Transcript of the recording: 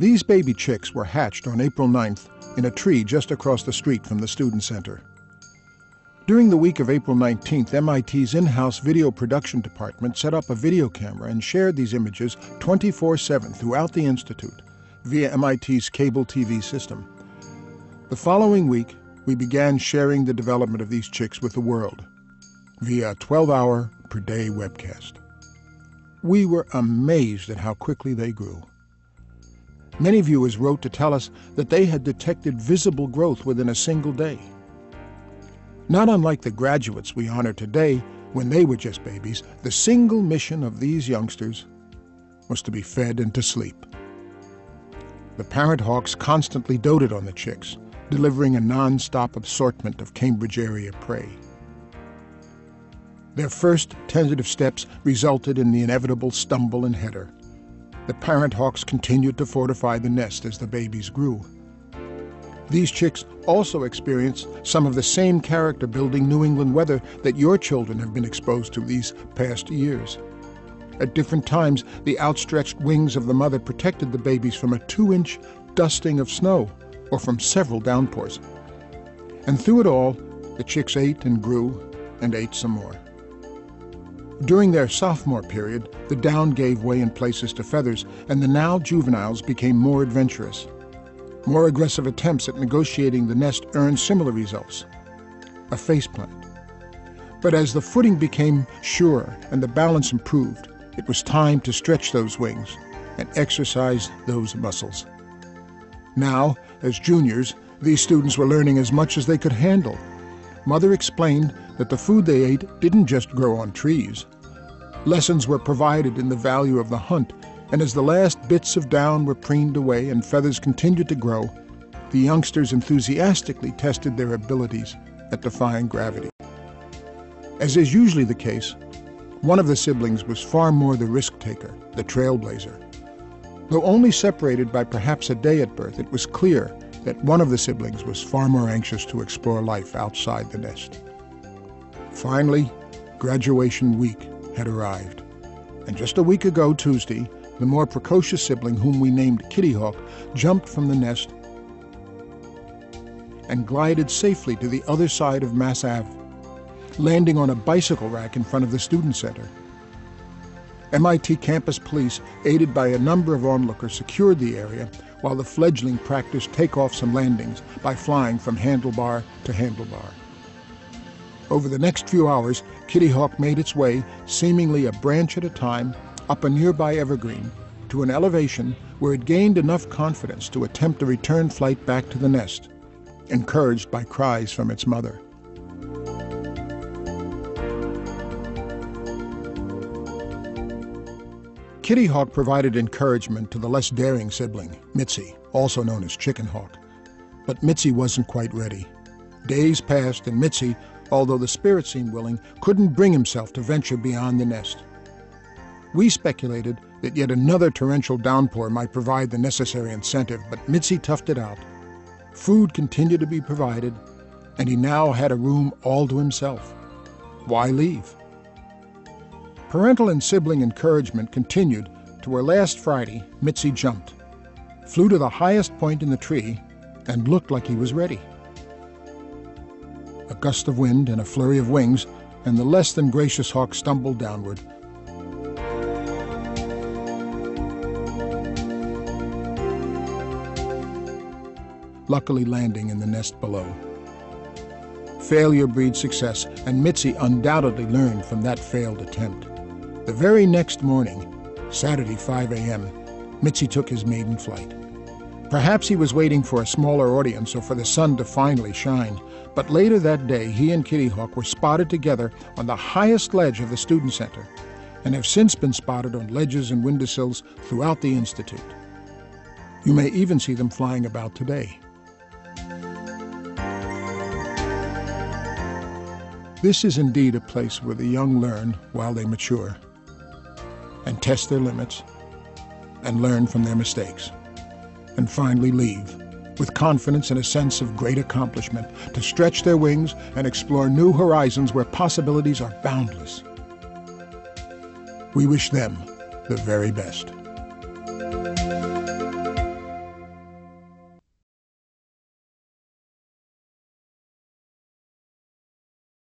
These baby chicks were hatched on April 9th in a tree just across the street from the student center. During the week of April 19th, MIT's in-house video production department set up a video camera and shared these images 24/7 throughout the institute via MIT's cable TV system. The following week, we began sharing the development of these chicks with the world via a 12-hour-per-day webcast. We were amazed at how quickly they grew. Many viewers wrote to tell us that they had detected visible growth within a single day. Not unlike the graduates we honor today, when they were just babies, the single mission of these youngsters was to be fed and to sleep. The parent hawks constantly doted on the chicks, delivering a non-stop assortment of Cambridge area prey. Their first tentative steps resulted in the inevitable stumble and header. The parent hawks continued to fortify the nest as the babies grew. These chicks also experienced some of the same character-building New England weather that your children have been exposed to these past years. At different times, the outstretched wings of the mother protected the babies from a 2-inch dusting of snow or from several downpours. And through it all, the chicks ate and grew and ate some more. During their sophomore period, the down gave way in places to feathers, and the now juveniles became more adventurous. More aggressive attempts at negotiating the nest earned similar results: a faceplant. But as the footing became sure and the balance improved, it was time to stretch those wings and exercise those muscles. Now, as juniors, these students were learning as much as they could handle. Mother explained that the food they ate didn't just grow on trees. Lessons were provided in the value of the hunt, and as the last bits of down were preened away and feathers continued to grow, the youngsters enthusiastically tested their abilities at defying gravity. As is usually the case, one of the siblings was far more the risk-taker, the trailblazer. Though only separated by perhaps a day at birth, it was clear that one of the siblings was far more anxious to explore life outside the nest. Finally, graduation week had arrived, and just a week ago Tuesday, the more precocious sibling, whom we named Kitty Hawk, jumped from the nest and glided safely to the other side of Mass Ave, landing on a bicycle rack in front of the student center. MIT campus police, aided by a number of onlookers, secured the area while the fledgling practiced takeoffs and landings by flying from handlebar to handlebar. Over the next few hours, Kitty Hawk made its way, seemingly a branch at a time, up a nearby evergreen to an elevation where it gained enough confidence to attempt a return flight back to the nest, encouraged by cries from its mother. Kitty Hawk provided encouragement to the less daring sibling, Mitzi, also known as Chicken Hawk. But Mitzi wasn't quite ready. Days passed, and Mitzi, although the spirit seemed willing, couldn't bring himself to venture beyond the nest. We speculated that yet another torrential downpour might provide the necessary incentive, but Mitzi toughed it out. Food continued to be provided, and he now had a room all to himself. Why leave? Parental and sibling encouragement continued to where last Friday Mitzi jumped, flew to the highest point in the tree, and looked like he was ready. A gust of wind and a flurry of wings, and the less than gracious hawk stumbled downward. Luckily landing in the nest below. Failure breeds success, and Mitzi undoubtedly learned from that failed attempt. The very next morning, Saturday 5 a.m., Mitzi took his maiden flight. Perhaps he was waiting for a smaller audience or for the sun to finally shine, but later that day he and Kitty Hawk were spotted together on the highest ledge of the student center and have since been spotted on ledges and windowsills throughout the institute. You may even see them flying about today. This is indeed a place where the young learn while they mature, and test their limits, and learn from their mistakes, and finally leave with confidence and a sense of great accomplishment to stretch their wings and explore new horizons where possibilities are boundless. We wish them the very best.